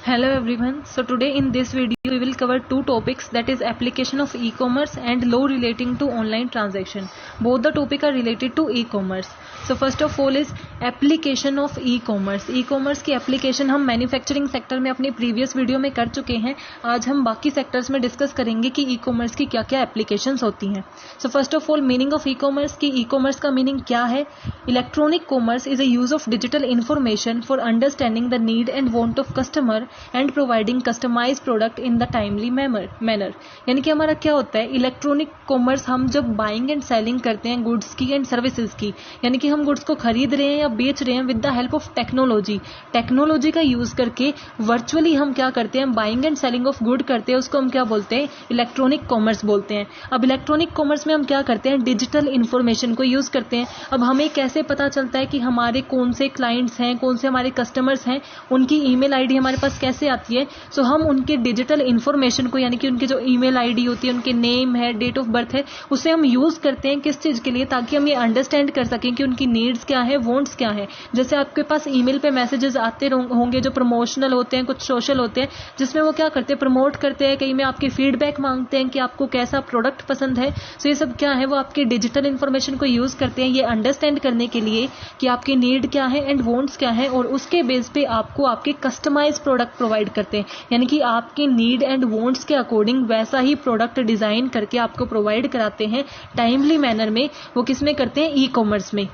Hello everyone. So today in this video we will cover two topics, that is application of e-commerce and law relating to online transaction. Both the topic are related to e-commerce. So first of all is application of e-commerce. E-commerce की application हम manufacturing sector में अपनी previous video में कर चुके हैं. आज हम बाकी सेक्टर्स में डिस्कस करेंगे कि ई-कॉमर्स की क्या क्या एप्लीकेशंस होती हैं. So first of all meaning of e-commerce की ई-कॉमर्स का मीनिंग क्या है. Electronic commerce is a use of digital information for understanding the need and want of customer and providing customize product in the timely manner. यानी कि हमारा क्या होता है, इलेक्ट्रॉनिक कॉमर्स हम जब बाइंग एंड सेलिंग करते हैं गुड्स की एंड सर्विसेज की, यानी कि हम गुड्स को खरीद रहे हैं या बेच रहे हैं with the help of technology का यूज करके वर्चुअली हम क्या करते हैं, buying and selling of good करते हैं. उसको हम क्या बोलते हैं, इलेक्ट्रॉनिक कॉमर्स बोलते हैं. अब इलेक्ट्रॉनिक कॉमर्स में हम क्या करते हैं, डिजिटल इंफॉर्मेशन को यूज करते हैं. अब हमें कैसे पता चलता है कि हमारे कौन से क्लाइंट्स हैं, कौन से हमारे कस्टमर्स हैं, उनकी ईमेल आईडी हमारे पास कैसे आती है. सो हम उनके डिजिटल इंफॉर्मेशन को, यानी कि उनकी जो ईमेल आईडी होती है, उनके नेम है, डेट ऑफ बर्थ है, उसे हम यूज करते हैं किस चीज के लिए, ताकि हम ये अंडरस्टैंड कर सकें कि उनकी नीड्स क्या है, वांट्स क्या है. जैसे आपके पास ईमेल पे मैसेजेस आते होंगे जो प्रमोशनल होते हैं, कुछ सोशल होते हैं, जिसमें वो क्या करते हैं, प्रमोट करते हैं, कहीं में आपके फीडबैक मांगते हैं कि आपको कैसा प्रोडक्ट पसंद है. सो ये सब क्या है, वो आपके डिजिटल इंफॉर्मेशन को यूज करते हैं ये अंडरस्टैंड करने के लिए कि आपकी नीड क्या है एंड वांट्स क्या है, और उसके बेस पे आपको आपके कस्टमाइज प्रोडक्ट प्रोवाइड करते हैं. यानी कि आपकी नीड एंड वांट्स के अकॉर्डिंग वैसा ही प्रोडक्ट डिजाइन करके आपको प्रोवाइड कराते हैं टाइमली मैनर में. वो किस में करते हैं, ई कॉमर्स में.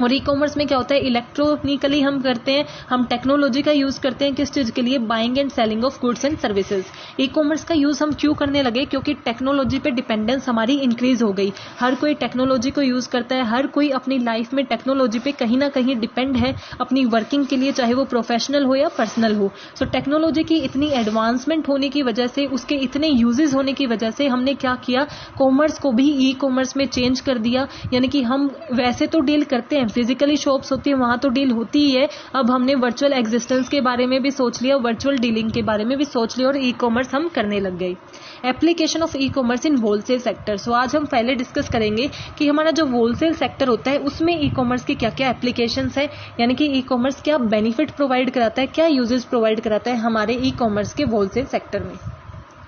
और ई कॉमर्स में क्या होता है, इलेक्ट्रॉनिकली हम करते हैं, हम टेक्नोलॉजी का यूज करते हैं किस चीज के लिए, buying and selling of goods and services. E commerce का यूज हम क्यों करने लगे, क्योंकि टेक्नोलॉजी पे डिपेंडेंस हमारी इंक्रीज हो गई. हर कोई टेक्नोलॉजी को यूज करता है, हर कोई अपनी लाइफ में टेक्नोलॉजी पे कहीं ना कहीं डिपेंड है अपनी वर्किंग के लिए, चाहे वो प्रोफेशनल हो या पर्सनल हो. सो टेक्नोलॉजी की इतनी एडवांसमेंट होने की वजह से, उसके इतने यूजेस होने की वजह से हमने क्या किया, कॉमर्स को भी ई कॉमर्स में चेंज कर दिया. यानी कि हम वैसे तो डील करते हैं, फिजिकली शॉप्स होती है वहां तो डील होती ही है, अब हमने वर्चुअल एग्जिस्टेंस के बारे में भी सोच लिया, वर्चुअल डीलिंग के बारे में भी सोच लिया और ई कॉमर्स हम करने लग गए. Application of e commerce in wholesale sector. So आज हम पहले डिस्कस करेंगे कि हमारा जो होलसेल सेक्टर होता है उसमें ई कॉमर्स की क्या क्या एप्लीकेशंस है, यानी कि ई कॉमर्स क्या बेनिफिट प्रोवाइड कराता है, क्या यूजेस प्रोवाइड कराता है हमारे ई कॉमर्स के होलसेल सेक्टर में.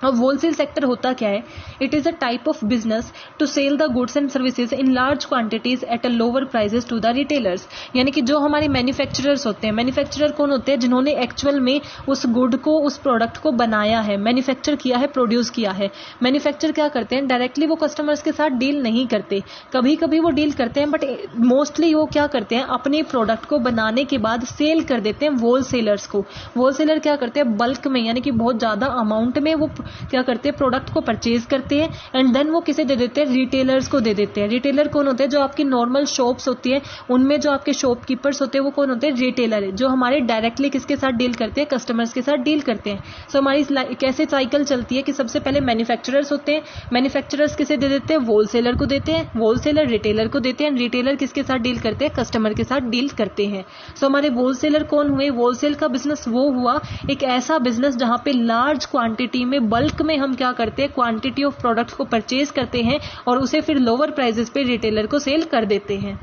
अब होलसेल सेक्टर होता क्या है, it is a type of business to sell the goods and services in large quantities at a lower prices to the retailers. यानी कि जो हमारे मैन्युफैक्चरर्स होते हैं, मैन्युफैक्चरर कौन होते हैं, जिन्होंने एक्चुअल में उस गुड को, उस प्रोडक्ट को बनाया है, मैन्युफैक्चर किया है, प्रोड्यूस किया है. मैन्युफैक्चर क्या करते हैं, डायरेक्टली वो कस्टमर्स के साथ डील नहीं करते, कभी कभी वो डील करते हैं, बट मोस्टली वो क्या करते हैं, अपने प्रोडक्ट को बनाने के बाद सेल कर देते हैं होलसेलर्स को. होलसेलर क्या करते हैं, बल्क में, यानी कि बहुत ज्यादा अमाउंट में वो क्या करते हैं, प्रोडक्ट को परचेज करते हैं एंड देन वो किसे दे देते हैं, रिटेलर्स को दे देते हैं. रिटेलर कौन होते हैं, जो आपकी नॉर्मल शॉप्स होती है उनमें जो आपके शॉपकीपर्स होते हैं वो कौन होते हैं, रिटेलर है, जो हमारे डायरेक्टली किसके साथ डील करते हैं, कस्टमर्स के साथ डील करते हैं. सो हमारी कैसे साइकिल चलती है कि सबसे पहले मैन्युफैक्चरर्स होते हैं, मैन्युफैक्चरर्स किसे दे देते हैं, होलसेलर को देते हैं, होलसेलर रिटेलर को देते हैं, रिटेलर किसके साथ डील करते हैं, कस्टमर के साथ डील करते हैं. सो हमारे होलसेलर कौन हुए, होलसेल का बिजनेस वो हुआ एक ऐसा बिजनेस जहां पे लार्ज क्वांटिटी में, बल्क में हम क्या करते हैं, क्वांटिटी ऑफ प्रोडक्ट्स को परचेज करते हैं और उसे फिर लोअर प्राइसेस पे रिटेलर को सेल कर देते हैं.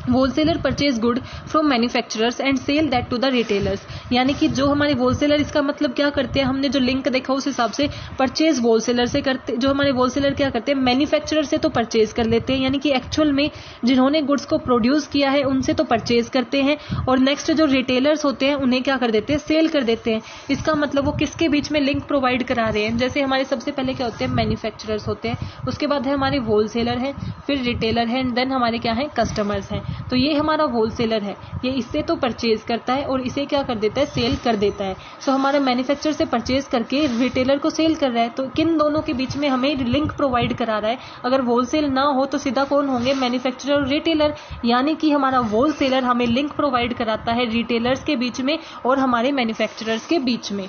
Wholesaler purchase good from manufacturers and sell that to the retailers. यानी कि जो हमारे होलसेलर, इसका मतलब क्या करते हैं, हमने जो लिंक देखा उस हिसाब से परचेज होलसेलर से करते, जो हमारे होलसेलर क्या करते हैं, मैन्युफैक्चरर से तो परचेज कर लेते हैं, यानी कि एक्चुअल में जिन्होंने गुड्स को प्रोड्यूस किया है उनसे तो परचेज करते हैं, और नेक्स्ट जो रिटेलर्स होते हैं उन्हें क्या कर देते हैं, सेल कर देते हैं. इसका मतलब वो किसके बीच में लिंक प्रोवाइड करा रहे हैं, जैसे हमारे सबसे पहले क्या होते हैं, मैन्युफैक्चरर्स होते हैं, उसके बाद है हमारे होलसेलर है, फिर रिटेलर है एंड देन हमारे क्या है, कस्टमर्स हैं. तो ये हमारा होलसेलर है, ये इससे तो परचेज करता है और इसे क्या कर देता है, सेल कर देता है. सो हमारा मैन्युफैक्चरर से परचेज करके रिटेलर को सेल कर रहा है, तो किन दोनों के बीच में हमें लिंक प्रोवाइड करा रहा है. अगर होलसेल ना हो तो सीधा कौन होंगे, मैन्युफैक्चरर और रिटेलर. यानी कि हमारा होलसेलर हमें लिंक प्रोवाइड कराता है रिटेलर्स के बीच में और हमारे मैन्युफैक्चरर्स के बीच में.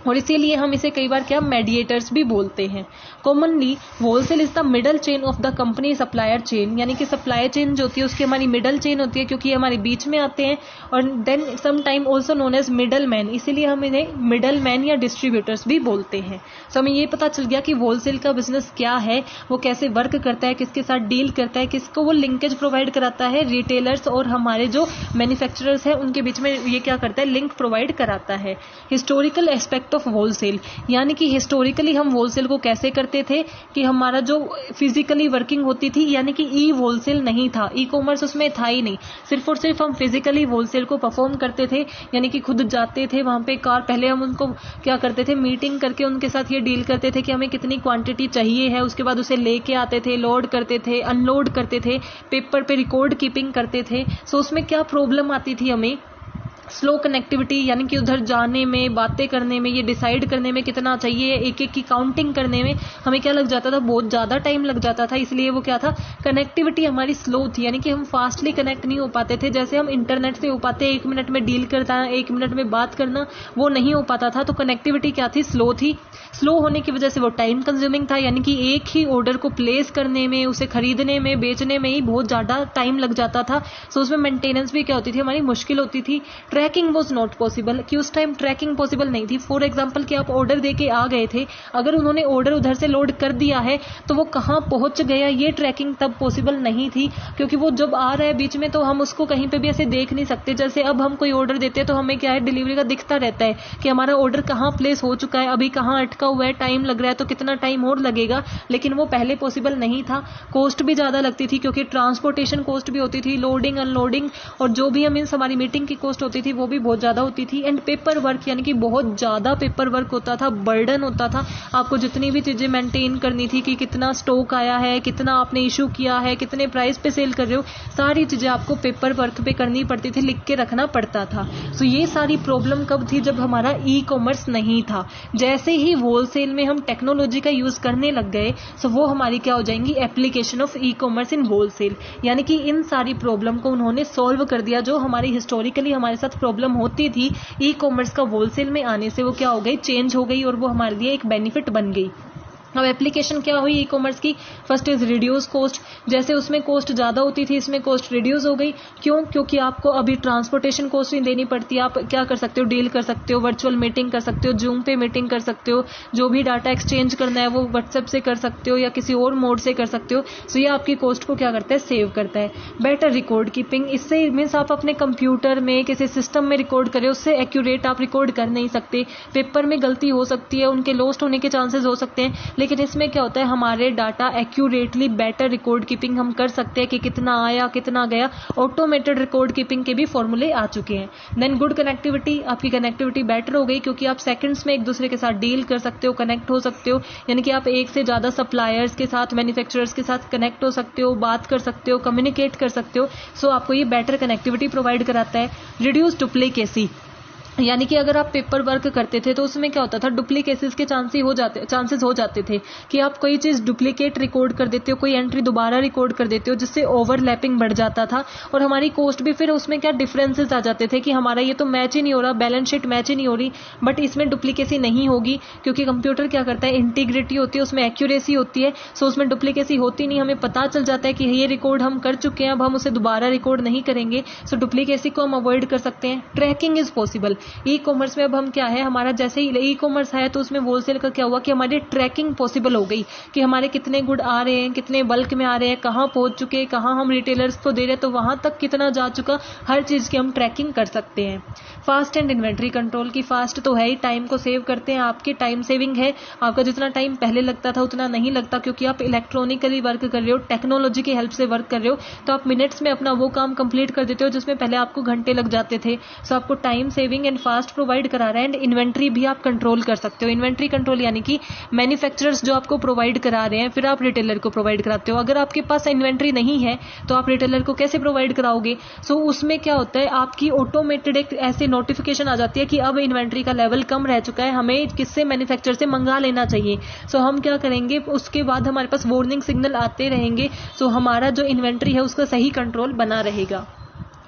और इसीलिए हम इसे कई बार क्या मेडिएटर्स भी बोलते हैं। Commonly wholesale is the middle chain of the company supplier chain, यानी कि सप्लाई चेन जो होती है उसकी हमारी मिडल चेन होती है, क्योंकि ये हमारे बीच में आते हैं। और then some time also known as middle man, इसीलिए हम इन्हें मिडल मैन या डिस्ट्रीब्यूटर्स भी बोलते हैं। सो हमें ये पता चल गया कि होलसेल का बिजनेस क्या है, वो कैसे वर्क करता है, किसके साथ डील करता है, किसको वो लिंकेज प्रोवाइड कराता है, रिटेलर्स और हमारे जो मैन्युफैक्चरर्स हैं उनके बीच में ये क्या करता है, लिंक प्रोवाइड कराता है। हिस्टोरिकल एस्पेक्ट ऑफ होलसेल, यानी कि हिस्टोरिकली हम होलसेल को कैसे करते थे कि हमारा जो फिजिकली वर्किंग होती थी, यानी कि ई होलसेल नहीं था, ई कॉमर्स उसमें था ही नहीं, सिर्फ और सिर्फ हम फिजिकली होलसेल को परफॉर्म करते थे, यानी कि खुद जाते थे वहां पे कार, पहले हम उनको क्या करते थे, मीटिंग करके उनके साथ ये डील करते थे कि हमें कितनी क्वांटिटी चाहिए है, उसके बाद उसे लेके आते थे, लोड करते थे, अनलोड करते थे, पेपर पे रिकॉर्ड कीपिंग करते थे। सो उसमें क्या प्रॉब्लम आती थी, हमें स्लो कनेक्टिविटी, यानी कि उधर जाने में, बातें करने में, ये डिसाइड करने में कितना चाहिए, एक एक की काउंटिंग करने में हमें क्या लग जाता था, बहुत ज़्यादा टाइम लग जाता था। इसलिए वो क्या था, कनेक्टिविटी हमारी स्लो थी, यानी कि हम फास्टली कनेक्ट नहीं हो पाते थे। जैसे हम इंटरनेट से हो पाते, 1 मिनट में डील करना, 1 मिनट में बात करना, वो नहीं हो पाता था। तो कनेक्टिविटी क्या थी, स्लो थी। स्लो होने की वजह से वो टाइम कंज्यूमिंग था, यानी कि एक ही ऑर्डर को प्लेस करने में, उसे खरीदने में, बेचने में ही बहुत ज़्यादा टाइम लग जाता था। सो उसमें मेंटेनेंस भी क्या होती थी, हमारी मुश्किल होती थी। ट्रैकिंग वॉज नॉट पॉसिबल, कि उस टाइम ट्रैकिंग पॉसिबल नहीं थी। फॉर एग्जाम्पल कि आप ऑर्डर देके आ गए थे, अगर उन्होंने ऑर्डर उधर से लोड कर दिया है तो वो कहाँ पहुंच गया, ये ट्रैकिंग तब पॉसिबल नहीं थी, क्योंकि वो जब आ रहा है बीच में तो हम उसको कहीं पे भी ऐसे देख नहीं सकते। जैसे अब हम कोई ऑर्डर देते हैं तो हमें क्या है, डिलीवरी का दिखता रहता है कि हमारा ऑर्डर कहाँ प्लेस हो चुका है, अभी कहाँ अटका हुआ है, टाइम लग रहा है तो कितना टाइम और लगेगा, लेकिन वो पहले पॉसिबल नहीं था। कॉस्ट भी ज्यादा लगती थी, क्योंकि ट्रांसपोर्टेशन कॉस्ट भी होती थी, लोडिंग अनलोडिंग, और जो भी हमारी मीटिंग की कॉस्ट होती थी वो भी बहुत ज्यादा होती थी। एंड पेपर वर्क, यानी कि बहुत ज्यादा पेपर वर्क होता था, बर्डन होता था। आपको जितनी भी चीजें मेंटेन करनी थी कि कितना स्टॉक आया है, कितना आपने इशू किया है, कितने प्राइस पे सेल कर रहे हो, सारी चीजें आपको पेपर वर्क पे करनी पड़ती थी, लिख के रखना पड़ता था। सो ये सारी प्रॉब्लम कब थी, जब हमारा ई कॉमर्स नहीं था। जैसे ही होलसेल में हम टेक्नोलॉजी का यूज करने लग गए, सो वो हमारी क्या हो जाएंगी, application of e commerce in wholesale, यानी कि इन सारी प्रॉब्लम को उन्होंने सॉल्व कर दिया। जो हमारी हिस्टोरिकली हमारे साथ प्रॉब्लम होती थी, ई कॉमर्स का होलसेल में आने से वो क्या हो गई, चेंज हो गई, और वो हमारे लिए एक बेनिफिट बन गई। अब एप्लीकेशन क्या हुई ई कॉमर्स की, फर्स्ट इज रिड्यूस कॉस्ट। जैसे उसमें कॉस्ट ज्यादा होती थी, इसमें कॉस्ट रिड्यूस हो गई। क्यों, क्योंकि आपको अभी ट्रांसपोर्टेशन कॉस्ट नहीं देनी पड़ती। आप क्या कर सकते हो, डील कर सकते हो, वर्चुअल मीटिंग कर सकते हो, जूम पे मीटिंग कर सकते हो, जो भी डाटा एक्सचेंज करना है वो व्हाट्सएप से कर सकते हो या किसी और मोड से कर सकते हो। सो ये आपकी कॉस्ट को क्या करता है, सेव करता है। बेटर रिकॉर्ड कीपिंग, इससे मीन्स आप अपने कंप्यूटर में किसी सिस्टम में रिकॉर्ड करें, उससे एक्यूरेट आप रिकॉर्ड कर नहीं सकते। पेपर में गलती हो सकती है, उनके लॉस्ट होने के चांसेस हो सकते हैं, लेकिन इसमें क्या होता है, हमारे data accurately better record keeping हम कर सकते हैं कि कितना आया, कितना गया। ऑटोमेटेड रिकॉर्ड कीपिंग के भी फॉर्मूले आ चुके हैं। देन गुड कनेक्टिविटी, आपकी कनेक्टिविटी बेटर हो गई, क्योंकि आप सेकंड्स में एक दूसरे के साथ डील कर सकते हो, कनेक्ट हो सकते हो, यानी कि आप एक से ज्यादा सप्लायर्स के साथ, मैन्युफैक्चरर्स के साथ कनेक्ट हो सकते हो, बात कर सकते हो, कम्युनिकेट कर सकते हो। सो आपको ये बेटर कनेक्टिविटी प्रोवाइड कराता है। रिड्यूस डुप्लीकेसी, यानी कि अगर आप पेपर वर्क करते थे तो उसमें क्या होता था, डुप्लीकेसेस के चांसेस हो जाते थे कि आप कोई चीज डुप्लीकेट रिकॉर्ड कर देते हो, कोई एंट्री दोबारा रिकॉर्ड कर देते हो, जिससे ओवरलैपिंग बढ़ जाता था और हमारी कॉस्ट भी, फिर उसमें क्या डिफरेंसेस आ जाते थे कि हमारा ये तो मैच ही नहीं हो रहा, बैलेंस शीट मैच ही नहीं हो रही। बट इसमें डुप्लीकेसी नहीं होगी, क्योंकि कंप्यूटर क्या करता है, इंटीग्रिटी होती है, उसमें एक्यूरेसी होती है। सो उसमें डुप्लीकेसी होती नहीं, हमें पता चल जाता है कि ये रिकॉर्ड हम कर चुके हैं, अब हम उसे दोबारा रिकॉर्ड नहीं करेंगे। सो डुप्लीकेसी को हम अवॉइड कर सकते हैं। Tracking is possible. E commerce में अब हम क्या है, हमारा जैसे ही ई कॉमर्स है तो उसमें होलसेल का क्या हुआ कि हमारी ट्रैकिंग पॉसिबल हो गई कि हमारे कितने गुड आ रहे हैं, कितने बल्क में आ रहे हैं, कहाँ पहुंच चुके हैं, कहाँ हम रिटेलर्स को दे रहे हैं, तो वहां तक कितना जा चुका, हर चीज की हम ट्रैकिंग कर सकते हैं। फास्ट एंड इन्वेंट्री कंट्रोल की, फास्ट तो है ही, टाइम को सेव करते हैं, आपकी टाइम सेविंग है। आपका जितना टाइम पहले लगता था उतना नहीं लगता, क्योंकि आप इलेक्ट्रॉनिकली वर्क कर रहे हो, टेक्नोलॉजी की हेल्प से वर्क कर रहे हो, तो आप मिनट्स में अपना वो काम कंप्लीट कर देते हो जिसमें पहले आपको घंटे लग जाते थे। सो आपको time saving and fast provide करा रहा है। एंड इन्वेंट्री भी आप कंट्रोल कर सकते हो। इन्वेंट्री कंट्रोल यानी कि मैन्युफैक्चरर्स जो आपको प्रोवाइड करा रहे हैं, फिर आप रिटेलर को प्रोवाइड कराते हो। अगर आपके पास इन्वेंट्री नहीं है तो आप रिटेलर को कैसे प्रोवाइड कराओगे। सो उसमें क्या होता है, आपकी ऑटोमेटेड एक ऐसी नोटिफिकेशन आ जाती है कि अब इन्वेंट्री का लेवल कम रह चुका है, हमें किससे, मैन्युफैक्चरर से मंगा लेना चाहिए। सो हम क्या करेंगे, उसके बाद हमारे पास वार्निंग सिग्नल आते रहेंगे। सो हमारा जो इन्वेंट्री है उसका सही कंट्रोल बना रहेगा।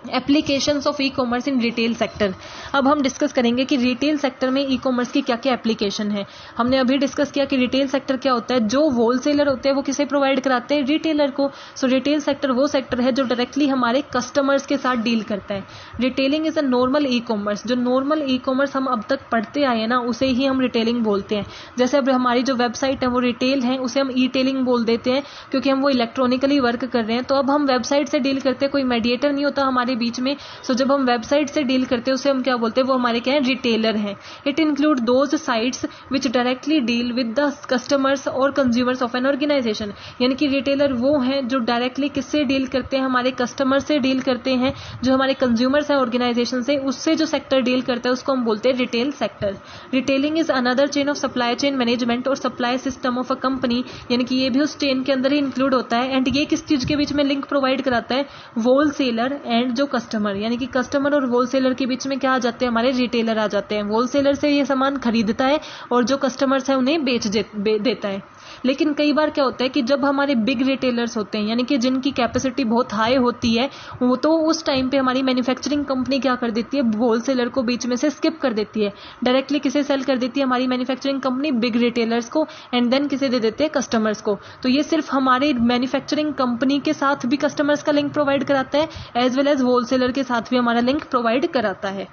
Applications of e commerce in retail sector. अब हम डिस्कस करेंगे कि रिटेल सेक्टर में ई कॉमर्स की क्या क्या एप्लीकेशन है। हमने अभी डिस्कस किया कि रिटेल सेक्टर क्या होता है, जो होलसेलर होते हैं वो किसे प्रोवाइड कराते हैं, रिटेलर को। सो रिटेल सेक्टर वो सेक्टर है जो डायरेक्टली हमारे कस्टमर्स के साथ डील करता है। Retailing is a normal e commerce. जो नॉर्मल ई कॉमर्स हम अब तक पढ़ते आए हैं ना, उसे ही हम रिटेलिंग बोलते हैं। जैसे अब हमारी जो वेबसाइट है वो रिटेल है, उसे हम ई टेलिंग बोल देते हैं क्योंकि हम वो इलेक्ट्रॉनिकली वर्क कर रहे हैं। तो अब हम वेबसाइट से डील करते हैं, कोई मीडिएटर नहीं होता हमारे बीच में। सो जब हम वेबसाइट से डील करते हैं उसे हम क्या बोलते हैं, वो हमारे क्या है, रिटेलर हैं। It include those sites which directly deal with the customers और कंज्यूमर्स ऑफ एन ऑर्गेनाइजेशन। यानी कि रिटेलर वो हैं जो डायरेक्टली किससे डील करते हैं, हमारे कस्टमर से डील करते हैं। जो हमारे कंज्यूमर्स हैं ऑर्गेनाइजेशन से, उससे जो सेक्टर डील करता है उसको हम बोलते हैं retail sector. Retailing is another chain of supply chain management और supply system of a company. यानी कि ये भी उस चेन के अंदर ही इंक्लूड होता है। एंड ये किस चीज के बीच में लिंक प्रोवाइड कराता है, होलसेलर एंड जो कस्टमर। यानी कि कस्टमर और होलसेलर के बीच में क्या आ जाते हैं, हमारे रिटेलर आ जाते हैं। होलसेलर से ये सामान खरीदता है और जो कस्टमर्स है उन्हें बेच देता है। लेकिन कई बार क्या होता है कि जब हमारे बिग रिटेलर्स होते हैं, यानी कि जिनकी कैपेसिटी बहुत हाई होती है, वो तो उस टाइम पे हमारी मैन्युफैक्चरिंग कंपनी क्या कर देती है, होलसेलर को बीच में से स्किप कर देती है। डायरेक्टली किसे सेल कर देती है हमारी मैन्युफैक्चरिंग कंपनी, बिग रिटेलर्स को, एंड देन किसे दे देते हैं, कस्टमर्स को। तो ये सिर्फ हमारे मैन्युफैक्चरिंग कंपनी के साथ भी कस्टमर्स का लिंक प्रोवाइड कराता है, एज वेल एज होलसेलर के साथ भी हमारा लिंक प्रोवाइड कराता है।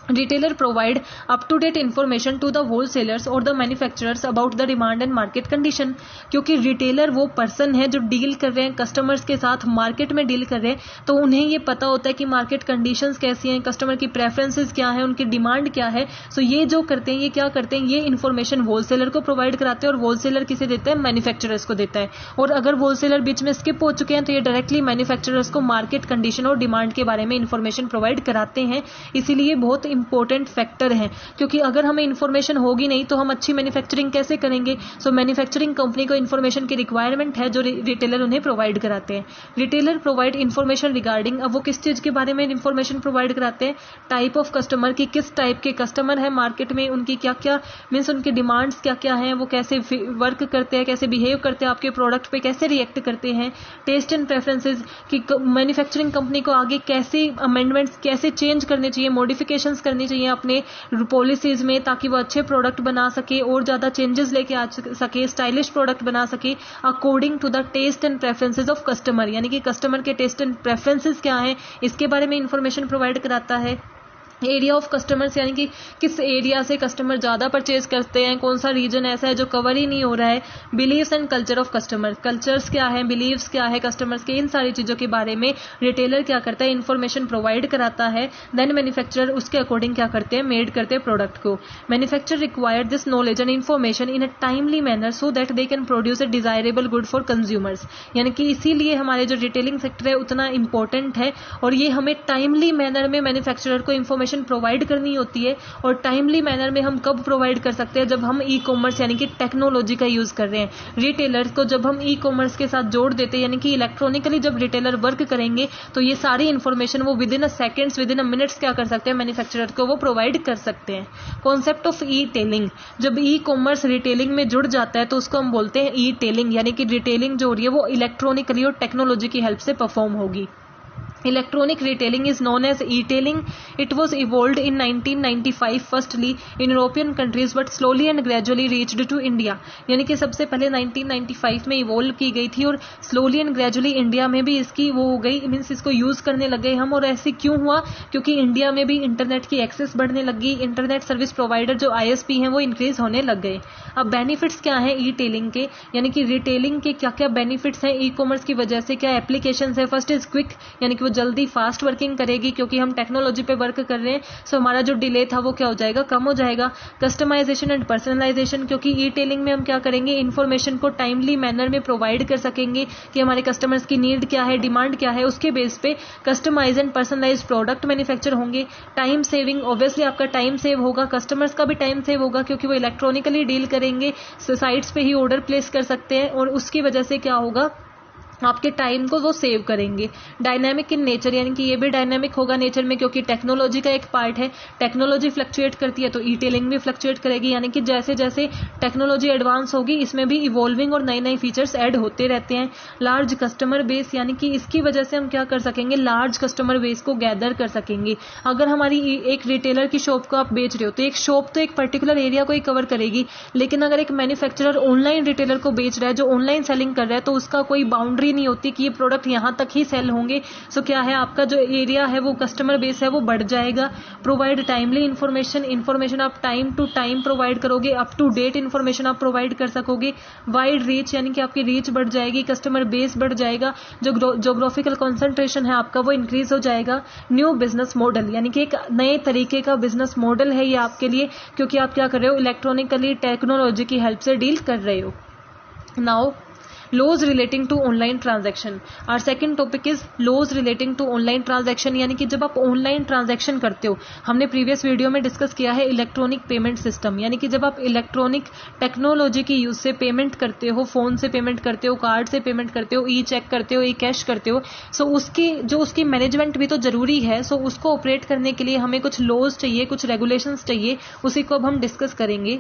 Retailer provide up-to-date information to the wholesalers or the manufacturers about the demand and market condition। क्योंकि रिटेलर वो पर्सन है जो डील कर रहे हैं कस्टमर्स के साथ, मार्केट में डील कर रहे हैं, तो उन्हें ये पता होता है कि मार्केट कंडीशंस कैसी हैं, कस्टमर की प्रेफरेंसेस क्या है, उनकी डिमांड क्या है। सो ये जो करते हैं, ये क्या करते हैं, ये इन्फॉर्मेशन होलसेलर को प्रोवाइड कराते हैं और होलसेलर किसे देते हैं, मैन्युफैक्चरर्स को देता है। और अगर होलसेलर बीच में स्किप हो चुके हैं तो ये डायरेक्टली मैन्युफैक्चरर्स को मार्केट कंडीशन और डिमांड के बारे में इन्फॉर्मेशन प्रोवाइड कराते हैं। इसीलिए बहुत इंपॉर्टेंट फैक्टर है, क्योंकि अगर हमें इंफॉर्मेशन होगी नहीं तो हम अच्छी मैन्युफैक्चरिंग कैसे करेंगे। सो मैन्युफैक्चरिंग कंपनी को इंफॉर्मेशन की रिक्वायरमेंट है जो रिटेलर उन्हें प्रोवाइड कराते हैं। रिटेलर प्रोवाइड इंफॉर्मेशन रिगार्डिंग, अब वो किस चीज के बारे में इंफॉर्मेशन प्रोवाइड कराते हैं, टाइप ऑफ कस्टमर की, किस टाइप के कस्टमर है मार्केट में, उनकी क्या क्या मीन्स उनकी डिमांड्स क्या क्या है, वो कैसे वर्क करते हैं, कैसे बिहेव करते हैं, आपके प्रोडक्ट पे कैसे रिएक्ट करते हैं। टेस्ट एंड प्रेफरेंसेज कि मैन्युफैक्चरिंग कंपनी को आगे कैसे अमेंडमेंट्स कैसे चेंज करने चाहिए, मॉडिफिकेशंस करनी चाहिए अपने पॉलिसीज में, ताकि वो अच्छे प्रोडक्ट बना सके और ज्यादा चेंजेस लेके आ सके, स्टाइलिश प्रोडक्ट बना सके according to the taste and preferences of customer. यानी कि कस्टमर के टेस्ट एंड प्रेफरेंसेज क्या है, इसके बारे में इंफॉर्मेशन प्रोवाइड कराता है। एरिया ऑफ कस्टमर्स, यानी कि किस एरिया से कस्टमर ज्यादा परचेज करते हैं, कौन सा रीजन ऐसा है जो कवर ही नहीं हो रहा है। Believes and culture of customer, cultures क्या है, बिलीव्स क्या है कस्टमर्स के, इन सारी चीजों के बारे में रिटेलर क्या करता है, इन्फॉर्मेशन प्रोवाइड कराता है। देन मैन्युफैक्चरर उसके अकॉर्डिंग क्या करते हैं, मेड करते हैं प्रोडक्ट को। Manufacturer require this knowledge and information in a timely manner so that they can produce a desirable good for consumers. यानी कि इसीलिए हमारे जो रिटेलिंग सेक्टर है उतना इंपॉर्टेंट है, और ये हमें टाइमली मैनर में मैन्युफैक्चरर को इन्फॉर्मेशन प्रोवाइड करनी होती है। और टाइमली मैनर में हम कब प्रोवाइड कर सकते हैं, जब हम ई कॉमर्स यानी कि टेक्नोलॉजी का यूज कर रहे हैं। रिटेलर को जब हम ई कॉमर्स के साथ जोड़ देते हैं, यानी कि इलेक्ट्रॉनिकली जब रिटेलर वर्क करेंगे, तो ये सारी इंफॉर्मेशन वो with in a seconds, with in a minutes क्या कर सकते हैं, मैन्युफैक्चरर को वो प्रोवाइड कर सकते हैं। कॉन्सेप्ट ऑफ ई टेलिंग, जब ई कॉमर्स रिटेलिंग में जुड़ जाता है तो उसको हम बोलते हैं ई टेलिंग। यानी कि रिटेलिंग जो हो रही है वो इलेक्ट्रॉनिकली और टेक्नोलॉजी की हेल्प से परफॉर्म होगी। Electronic retailing is known as e-tailing. It was evolved in 1995 firstly in European countries but slowly and gradually reached to India. यानी कि सबसे पहले 1995 में इवॉल्व की गई थी और स्लोली एंड ग्रेजुअली इंडिया में भी इसकी वो हो गई, मीन्स इसको यूज करने लग गए हम। और ऐसे क्यों हुआ, क्योंकि इंडिया में भी इंटरनेट की एक्सेस बढ़ने लगी, इंटरनेट सर्विस प्रोवाइडर जो ISP हैं वो इंक्रीज होने लग गए। अब बेनिफिट्स क्या हैं ई टेलिंग के, यानी कि रिटेलिंग के क्या क्या बेनिफिट्स हैं ई कॉमर्स की वजह से, क्या एप्लीकेशन है। फर्स्ट इज क्विक, यानी कि वो जल्दी फास्ट वर्किंग करेगी क्योंकि हम टेक्नोलॉजी पे वर्क कर रहे हैं। सो हमारा जो डिले था वो क्या हो जाएगा, कम हो जाएगा। कस्टमाइजेशन एंड पर्सनलाइजेशन, क्योंकि ई टेलिंग में हम क्या करेंगे, इन्फॉर्मेशन को टाइमली मैनर में प्रोवाइड कर सकेंगे कि हमारे कस्टमर्स की नीड क्या है, डिमांड क्या है, उसके बेस पे customize and personalize product manufacture होंगे। टाइम सेविंग, ऑब्वियसली आपका टाइम सेव होगा, कस्टमर्स का भी टाइम सेव होगा क्योंकि वो इलेक्ट्रॉनिकली डील करेंगे, साइट्स पे ही ऑर्डर प्लेस कर सकते हैं। और उसकी वजह से क्या होगा, आपके टाइम को वो सेव करेंगे। डायनामिक इन नेचर, यानी कि ये भी डायनामिक होगा नेचर में, क्योंकि टेक्नोलॉजी का एक पार्ट है। टेक्नोलॉजी फ्लक्चुएट करती है तो ई टेलिंग भी फ्लक्चुएट करेगी, यानी कि जैसे जैसे टेक्नोलॉजी एडवांस होगी इसमें भी इवॉल्विंग और नए नए फीचर्स ऐड होते रहते हैं। लार्ज कस्टमर बेस, यानी कि इसकी वजह से हम क्या कर सकेंगे, लार्ज कस्टमर बेस को गैदर कर सकेंगे। अगर हमारी एक रिटेलर की शॉप को आप बेच रहे हो तो एक शॉप तो एक पर्टिकुलर एरिया को ही कवर करेगी, लेकिन अगर एक मैन्युफैक्चरर ऑनलाइन रिटेलर को बेच रहा है, जो ऑनलाइन सेलिंग कर रहा है, तो उसका कोई बाउंड्री नहीं होती कि ये प्रोडक्ट यहां तक ही सेल होंगे। सो क्या है, आपका जो एरिया है वो कस्टमर बेस है वो बढ़ जाएगा। प्रोवाइड टाइमली इंफॉर्मेशन आप टाइम टू टाइम प्रोवाइड करोगे, अप टू डेट इंफॉर्मेशन आप प्रोवाइड कर सकोगे। वाइड रीच, यानी कि आपकी रीच बढ़ जाएगी, कस्टमर बेस बढ़ जाएगा, जो जोग्राफिकल कॉन्सेंट्रेशन है आपका वो इंक्रीज हो जाएगा। न्यू बिजनेस मॉडल, यानी कि एक नए तरीके का बिजनेस मॉडल है ये आपके लिए, क्योंकि आप क्या कर रहे हो, इलेक्ट्रॉनिकली टेक्नोलॉजी की हेल्प से डील कर रहे हो। Now laws relating to online transaction, our second topic is laws relating to online transaction, यानी कि जब आप ऑनलाइन ट्रांजैक्शन करते हो, हमने प्रीवियस वीडियो में डिस्कस किया है इलेक्ट्रॉनिक पेमेंट सिस्टम, यानी कि जब आप इलेक्ट्रॉनिक टेक्नोलॉजी की यूज से पेमेंट करते हो, फोन से पेमेंट करते हो, कार्ड से पेमेंट करते हो, ई चेक करते हो, ई कैश करते हो, सो उसकी मैनेजमेंट भी तो जरूरी है। सो उसको ऑपरेट करने के लिए हमें कुछ लॉज चाहिए, कुछ रेगुलेशंस चाहिए, उसी को अब हम डिस्कस करेंगे।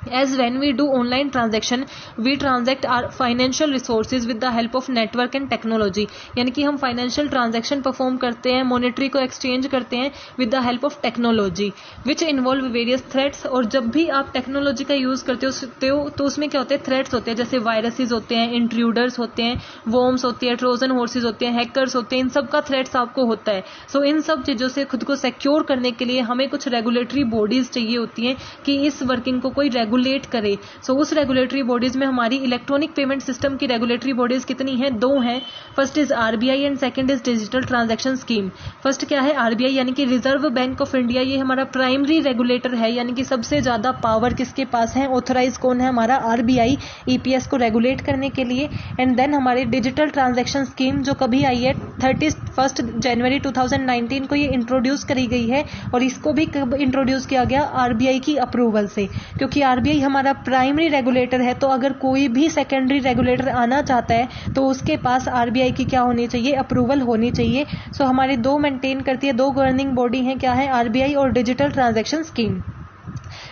As when we do online transaction, we transact our financial resources with the help of network and technology, यानी कि हम फाइनेंशियल ट्रांजैक्शन परफॉर्म करते हैं, मॉनेटरी को एक्सचेंज करते हैं with the help of technology which involve various threats. और जब भी आप टेक्नोलॉजी का यूज करते हो तो उसमें क्या होते हैं, थ्रेट्स होते हैं, जैसे वायरसेस होते हैं, इंट्रूडर्स होते हैं, वॉर्म्स होती है, ट्रोजन हॉर्सेस होते हैं, हैकर्स होते हैं, इन सब का थ्रेट्स आपको होता है। सो इन सब चीजों से खुद को सिक्योर करने के लिए हमें कुछ रेगुलेटरी बॉडीज चाहिए होती हैं कि इस वर्किंग को कोई रेगुलेट करे। सो उस रेगुलेटरी बॉडीज में हमारी इलेक्ट्रॉनिक पेमेंट सिस्टम की रेगुलेटरी बॉडीज कितनी हैं, 2 हैं। First is RBI and second is digital transaction scheme. First क्या है, आरबीआई यानी कि रिजर्व बैंक ऑफ इंडिया, ये हमारा प्राइमरी रेगुलेटर है, यानी कि सबसे ज्यादा पावर किसके पास है, ऑथराइज कौन है, हमारा आरबीआई ईपीएस को रेगुलेट करने के लिए। एंड देन हमारे डिजिटल ट्रांजैक्शन स्कीम जो कभी आई है 31 जनवरी 2019 को ये इंट्रोड्यूस करी गई है, और इसको भी कब इंट्रोड्यूस किया गया, आरबीआई की अप्रूवल से, क्योंकि आरबीआई हमारा प्राइमरी रेगुलेटर है। तो अगर कोई भी सेकेंडरी रेगुलेटर आना चाहता है तो उसके पास आरबीआई की क्या होनी चाहिए, अप्रूवल होनी चाहिए। सो हमारी 2 मेंटेन करती है, 2 गवर्निंग बॉडी हैं, क्या है, आरबीआई और digital transaction scheme.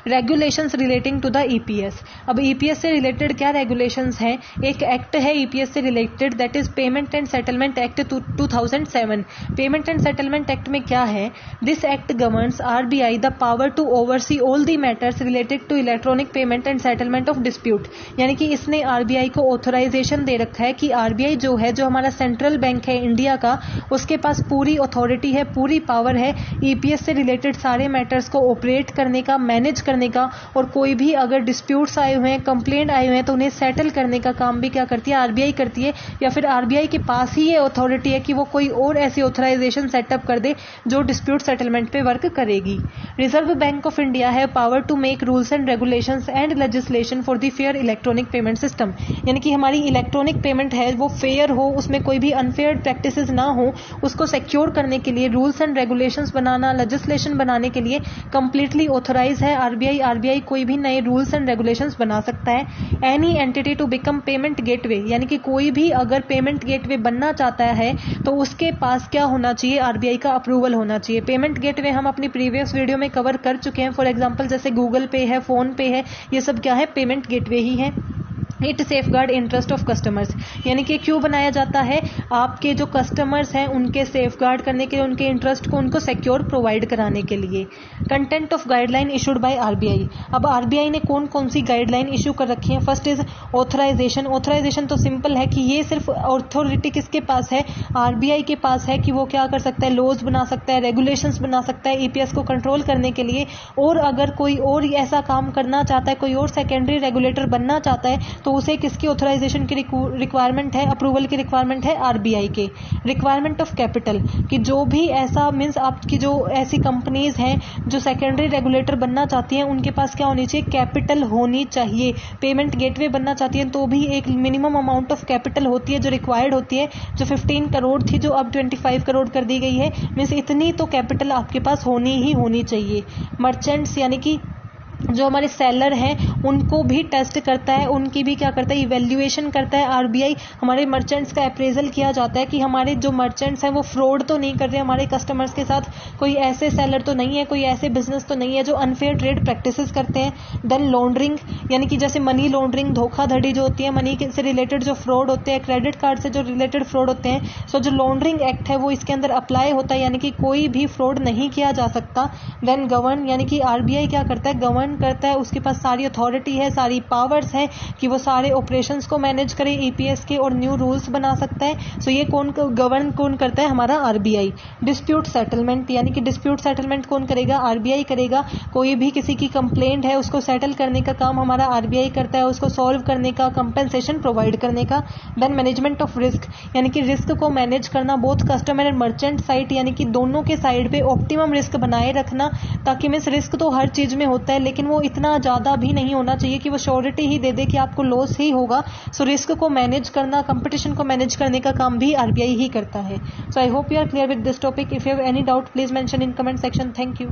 Regulations relating to the EPS. अब ईपीएस से रिलेटेड क्या रेगुलेशंस हैं, एक एक्ट है ईपीएस से related, that is payment and settlement act 2007। Payment and settlement act में क्या है, this act governs RBI the power to oversee all the matters related to electronic payment and settlement of dispute. यानी कि इसने RBI को authorisation दे रखा है कि आरबीआई जो है, जो हमारा सेंट्रल बैंक है इंडिया का, उसके पास पूरी अथॉरिटी है, पूरी पावर है ईपीएस से रिलेटेड सारे मैटर्स को ऑपरेट करने का, मैनेज करने का, और कोई भी अगर डिस्प्यूट्स आए हुए हैं, कंप्लेंट आए हुए हैं, तो उन्हें सेटल करने का काम भी क्या करती है, आरबीआई करती है। या फिर आरबीआई के पास ही ये अथॉरिटी है कि वो कोई और ऐसी ऑथराइजेशन सेटअप कर दे जो डिस्प्यूट सेटलमेंट पे वर्क करेगी। रिजर्व बैंक ऑफ इंडिया है power to make rules and regulations and legislation for the fair electronic payment system. यानी कि हमारी इलेक्ट्रॉनिक पेमेंट है वो फेयर हो, उसमें कोई भी अनफेयर प्रैक्टिसेस ना हो, उसको सिक्योर करने के लिए rules and regulations banana, legislation बनाने के लिए कंप्लीटली ऑथराइज है आरबीआई कोई भी नए रूल्स एंड रेगुलेशंस बना सकता है। Any entity to become payment gateway, यानी कि कोई भी अगर पेमेंट गेटवे बनना चाहता है तो उसके पास क्या होना चाहिए, आरबीआई का अप्रूवल होना चाहिए। पेमेंट गेटवे हम अपनी प्रीवियस वीडियो में कवर कर चुके हैं। फॉर एग्जांपल जैसे गूगल पे है, फोन पे है, ये सब क्या है, पेमेंट गेटवे ही है। It safeguard interest of customers, यानी कि क्यों बनाया जाता है, आपके जो कस्टमर्स हैं उनके सेफगार्ड करने के लिए, उनके इंटरेस्ट को उनको सिक्योर प्रोवाइड कराने के लिए। Content of guideline issued by RBI. अब आरबीआई ने कौन कौन सी गाइडलाइन इशू कर रखी है, फर्स्ट इज ऑथराइजेशन। ऑथराइजेशन तो सिंपल है कि ये सिर्फ अथॉरिटी किसके पास है, आरबीआई के पास है, कि वो क्या कर सकता है, लॉज बना सकता है, रेगुलेशंस बना सकता है ईपीएस को कंट्रोल करने के लिए। और अगर कोई और ऐसा काम करना चाहता है, कोई और सेकेंडरी रेगुलेटर बनना चाहता है, तो उसे किसकी ऑथराइजेशन की रिक्वायरमेंट है, अप्रूवल की रिक्वायरमेंट है, आरबीआई के। रिक्वायरमेंट ऑफ कैपिटल, कि जो भी ऐसा मींस आपकी जो ऐसी कंपनीज हैं जो सेकेंडरी रेगुलेटर बनना चाहती हैं, उनके पास क्या होनी चाहिए, कैपिटल होनी चाहिए। पेमेंट गेटवे बनना चाहती है तो भी एक मिनिमम अमाउंट ऑफ कैपिटल होती है जो रिक्वायर्ड होती है, जो 15 करोड़ थी जो अब 25 करोड़ कर दी गई है। मींस इतनी तो कैपिटल आपके पास होनी ही होनी चाहिए। मर्चेंट्स, यानी कि जो हमारे सेलर हैं उनको भी टेस्ट करता है, उनकी भी क्या करता है, इवैल्यूएशन करता है आरबीआई। हमारे मर्चेंट्स का अप्रेजल किया जाता है कि हमारे जो मर्चेंट्स हैं वो फ्रॉड तो नहीं कर रहे हमारे कस्टमर्स के साथ, कोई ऐसे सेलर तो नहीं है, कोई ऐसे बिजनेस तो नहीं है जो अनफेयर ट्रेड प्रैक्टिसेस करते हैं। देन लॉन्ड्रिंग, यानी कि जैसे मनी लॉन्ड्रिंग, धोखाधड़ी जो होती है, मनी से रिलेटेड जो फ्रॉड होते हैं, क्रेडिट कार्ड से जो रिलेटेड फ्रॉड होते हैं, सो जो लॉन्ड्रिंग एक्ट है वो इसके अंदर अप्लाई होता है, यानी कि कोई भी फ्रॉड नहीं किया जा सकता। देन गवर्न, यानी कि आरबीआई क्या करता है, गवर्न करता है, उसके पास सारी अथॉरिटी है, सारी पावर्स है कि वो सारे ऑपरेशंस को मैनेज करे ईपीएस के और न्यू रूल्स बना सकता है। सो ये कौन गवर्न कौन करता है, हमारा आरबीआई। डिस्प्यूट सेटलमेंट, यानी कि डिस्प्यूट सेटलमेंट कौन करेगा, आरबीआई करेगा। कोई भी किसी की कंप्लेंट है उसको सेटल करने का काम हमारा आरबीआई करता है, उसको सॉल्व करने का, कंपेंसेशन प्रोवाइड करने का। देन मैनेजमेंट ऑफ रिस्क, यानी कि रिस्क को मैनेज करना, both customer and merchant side, यानी कि दोनों के साइड पे ऑप्टिमम रिस्क बनाए रखना, ताकि मींस रिस्क तो हर चीज में होता है लेकिन वो इतना ज़्यादा भी नहीं होना चाहिए कि वो श्योरिटी ही दे दे कि आपको लॉस ही होगा। सो रिस्क को मैनेज करना, कंपटीशन को मैनेज करने का काम भी आरबीआई ही करता है। So I hope you are clear with this topic. If you have any doubt please mention in comment section. Thank you.